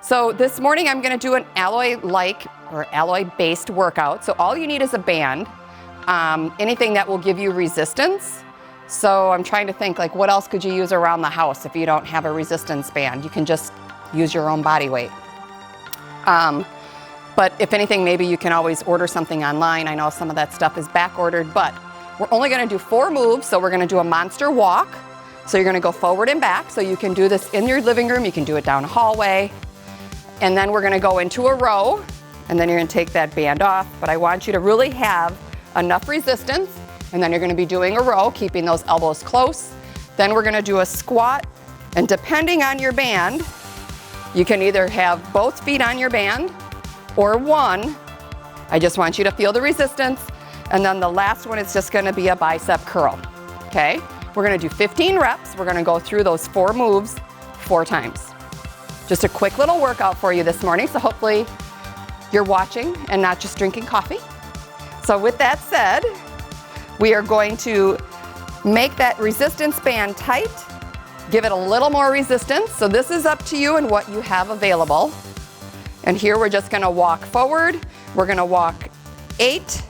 So this morning I'm gonna do an alloy-like or alloy-based workout. So all you need is a band, anything that will give you resistance. So I'm trying to think, like, what else could you use around the house if you don't have a resistance band? You can just use your own body weight. But if anything, maybe you can always order something online. I know some of that stuff is back ordered, but we're only gonna do 4 moves. So we're gonna do a monster walk. So you're gonna go forward and back. So you can do this in your living room. You can do it down a hallway. And then we're gonna go into a row, and then you're gonna take that band off. But I want you to really have enough resistance. And then you're gonna be doing a row, keeping those elbows close. Then we're gonna do a squat. And depending on your band, you can either have both feet on your band or one. I just want you to feel the resistance. And then the last one is just gonna be a bicep curl, okay? We're gonna do 15 reps. We're gonna go through those 4 moves 4 times. Just a quick little workout for you this morning. So hopefully you're watching and not just drinking coffee. So with that said, we are going to make that resistance band tight, give it a little more resistance. So this is up to you and what you have available. And here we're just gonna walk forward. We're gonna walk 8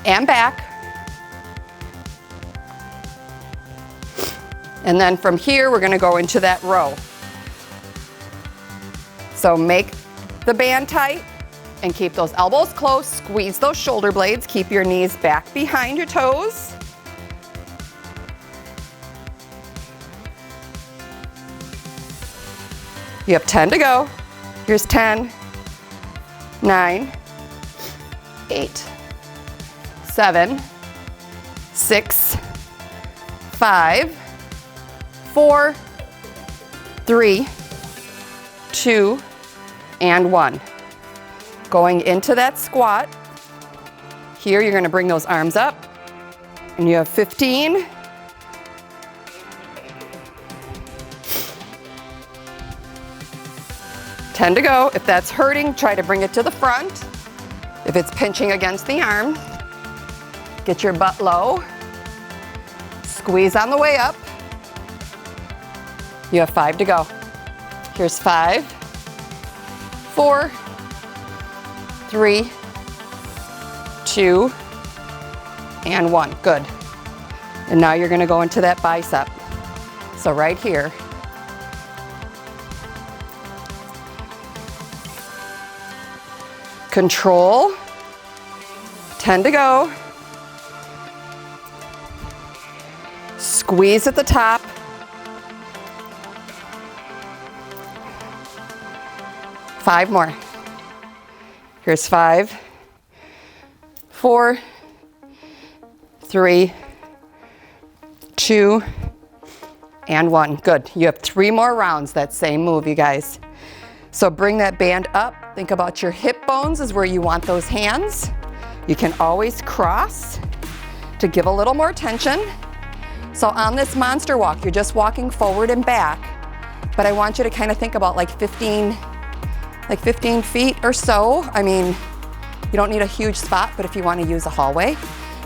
and back. And then from here, we're gonna go into that row. So make the band tight and keep those elbows close, squeeze those shoulder blades, keep your knees back behind your toes. You have 10 to go. Here's 10, 9, 8, 7, 6, 5, 4, 3, 2, and 1. Going into that squat. Here you're gonna bring those arms up, and you have 15. Ten to go. If that's hurting, try to bring it to the front. If it's pinching against the arm, get your butt low. Squeeze on the way up. You have 5 to go. Here's 5, 4, 3, 2, and 1. Good. And now you're gonna go into that bicep. So right here. Control. 10 to go. Squeeze at the top. Five more. Here's 5, 4, 3, 2, and 1. Good. You have 3 more rounds, that same move, you guys. So bring that band up. Think about your hip bones is where you want those hands. You can always cross to give a little more tension. So on this monster walk, you're just walking forward and back, but I want you to kind of think about like 15 feet or so. I mean, you don't need a huge spot, but if you want to use a hallway,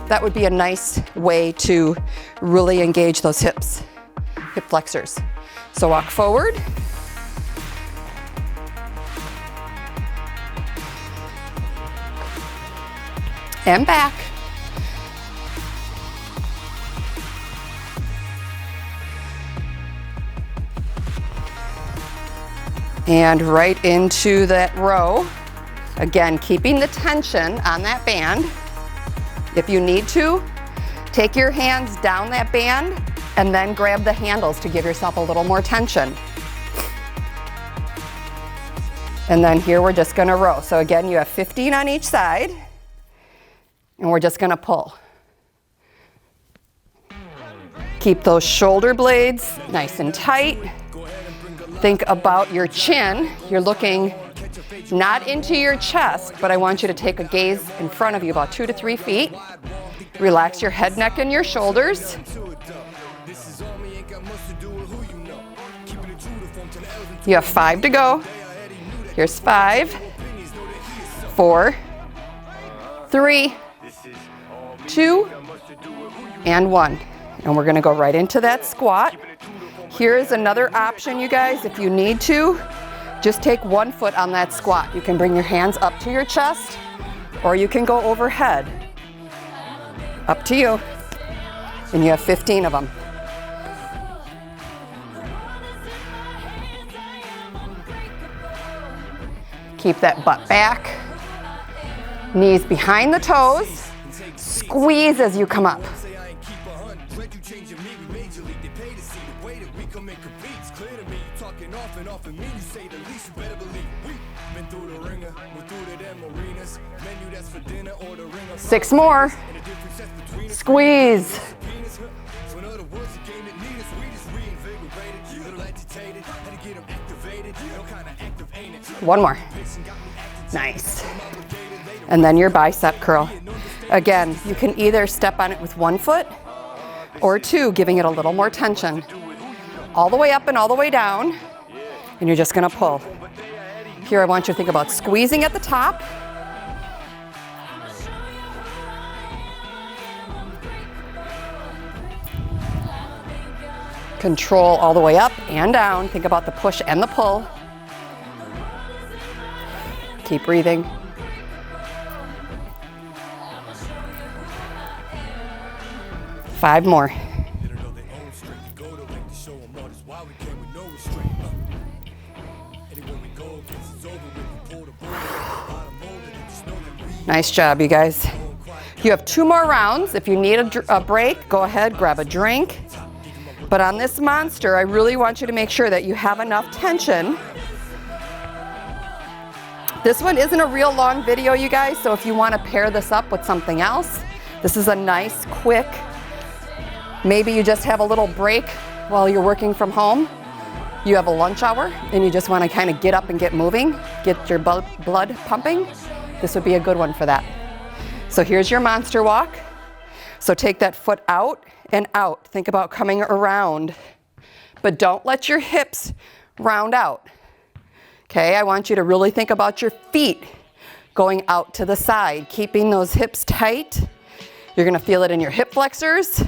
that would be a nice way to really engage those hips, hip flexors. So walk forward. And back. And right into that row. Again, keeping the tension on that band. If you need to, take your hands down that band and then grab the handles to give yourself a little more tension. And then here we're just gonna row. So again, you have 15 on each side, and we're just gonna pull. Keep those shoulder blades nice and tight. Think about your chin. You're looking not into your chest, but I want you to take a gaze in front of you about 2 to 3 feet. Relax your head, neck, and your shoulders. You have 5 to go. Here's 5, 4, 3, 2, and 1. And we're gonna go right into that squat. Here is another option, you guys. If you need to, just take one foot on that squat. You can bring your hands up to your chest, or you can go overhead. Up to you. And you have 15 of them. Keep that butt back. Knees behind the toes. Squeeze as you come up. Six more. Squeeze. One more. Nice. And then your bicep curl. Again, you can either step on it with one foot or two, giving it a little more tension. All the way up and all the way down. And you're just gonna pull. Here, I want you to think about squeezing at the top. Control all the way up and down. Think about the push and the pull. Keep breathing. Five more. Nice job, you guys. You have 2 more rounds. If you need a break, go ahead, grab a drink. But on this monster, I really want you to make sure that you have enough tension. This one isn't a real long video, you guys, so if you want to pair this up with something else, this is a nice, quick, maybe you just have a little break while you're working from home. You have a lunch hour and you just want to kind of get up and get moving, get your blood pumping. This would be a good one for that. So here's your monster walk. So take that foot out and out. Think about coming around, but don't let your hips round out. Okay, I want you to really think about your feet going out to the side, keeping those hips tight. You're gonna feel it in your hip flexors.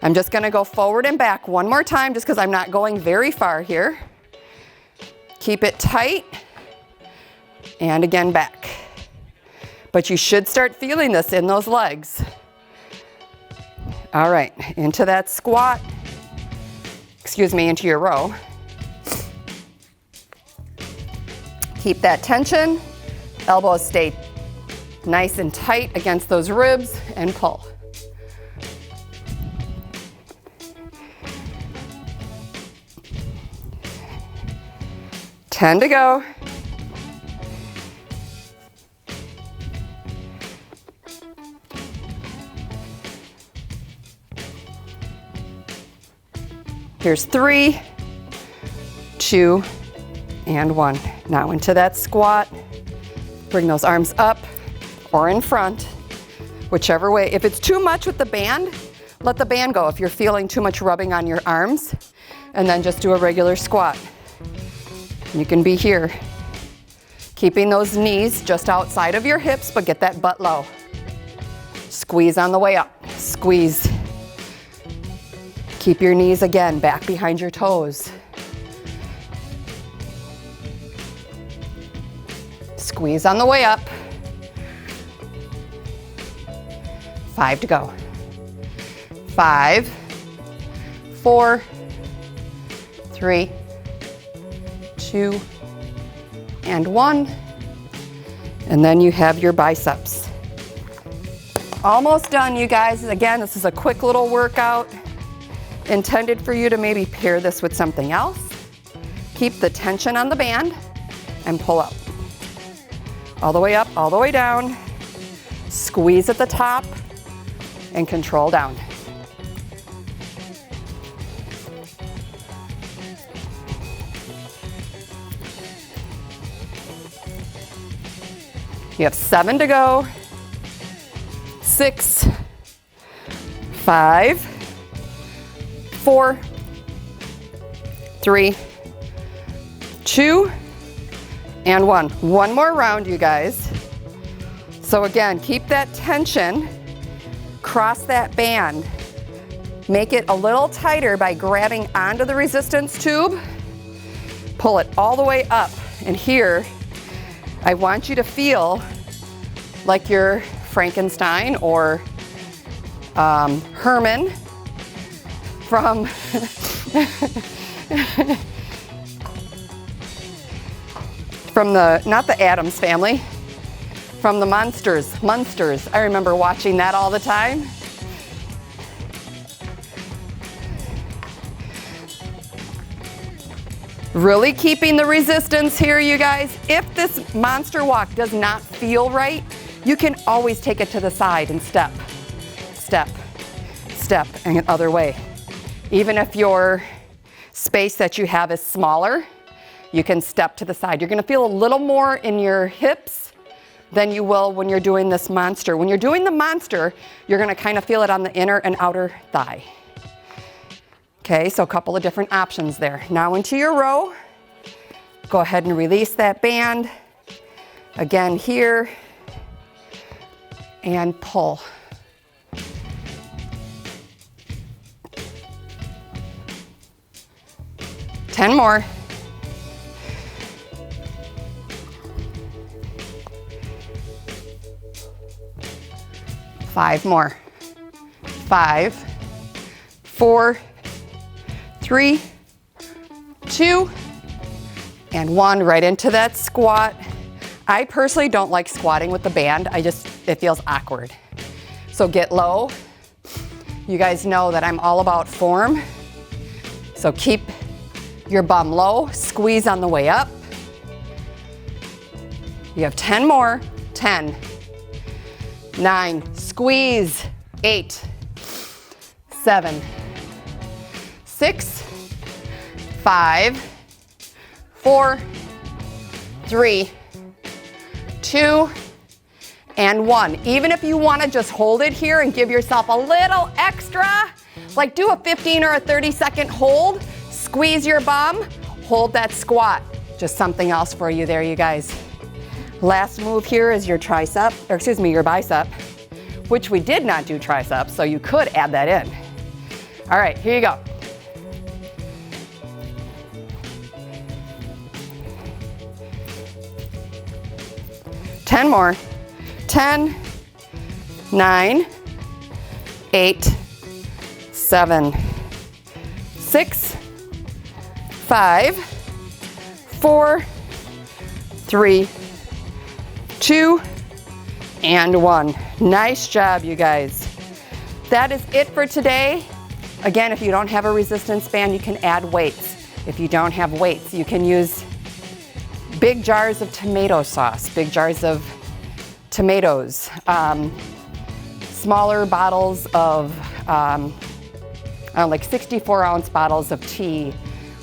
I'm just gonna go forward and back one more time just because I'm not going very far here. Keep it tight, and again back. But you should start feeling this in those legs. All right, into that squat, into your row. Keep that tension, elbows stay nice and tight against those ribs, and pull. Ten to go. Here's 3, 2, and 1. Now into that squat. Bring those arms up or in front, whichever way. If it's too much with the band, let the band go if you're feeling too much rubbing on your arms, and then just do a regular squat. You can be here, keeping those knees just outside of your hips, but get that butt low. Squeeze on the way up, squeeze. Keep your knees again back behind your toes. Squeeze on the way up. 5 to go. 5, 4, 3, 2, and 1. And then you have your biceps. Almost done, you guys. Again, this is a quick little workout intended for you to maybe pair this with something else. Keep the tension on the band and pull up. All the way up, all the way down. Squeeze at the top and control down. You have 7 to go. 6, 5, 4, 3, 2, and 1. One more round, you guys. So again, keep that tension, cross that band, Make it a little tighter by grabbing onto the resistance tube. Pull it all the way up. And here, I want you to feel like you're Frankenstein or Herman from from the, not the Addams Family, from the Munsters. I remember watching that all the time. Really keeping the resistance here, you guys. If this monster walk does not feel right, you can always take it to the side and step, step, step, and the other way. Even if your space that you have is smaller, you can step to the side. You're gonna feel a little more in your hips than you will when you're doing this monster. When you're doing the monster, you're gonna kind of feel it on the inner and outer thigh. Okay, so a couple of different options there. Now into your row. Go ahead and release that band. Again here, and pull. Ten more. Five more. 5, 4, 3, 2, and 1, right into that squat. I personally don't like squatting with the band. It feels awkward. So get low. You guys know that I'm all about form. So keep your bum low, squeeze on the way up. You have 10 more. 10, 9, squeeze, 8, 7, 6, 5, 4, 3, 2, and 1. Even if you want to just hold it here and give yourself a little extra, like do a 15 or a 30-second hold, squeeze your bum, hold that squat. Just something else for you there, you guys. Last move here is your your bicep, which we did not do tricep, so you could add that in. All right, here you go. Ten more. 10, 9, 8, 7, 6, 5, 4, 3, 2, and 1. Nice job, you guys. That is it for today. Again, if you don't have a resistance band, you can add weights. If you don't have weights, you can use big jars of tomato sauce, big jars of tomatoes, smaller bottles of, like 64-ounce bottles of tea,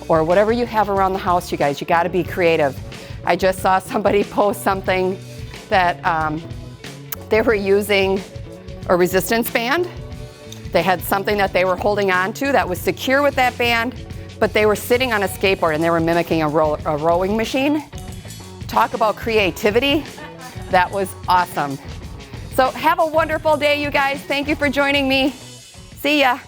or whatever you have around the house, you guys. You gotta be creative. I just saw somebody post something that they were using a resistance band. They had something that they were holding on to that was secure with that band, but they were sitting on a skateboard and they were mimicking a rowing machine. Talk about creativity. That was awesome. So have a wonderful day, you guys. Thank you for joining me. See ya.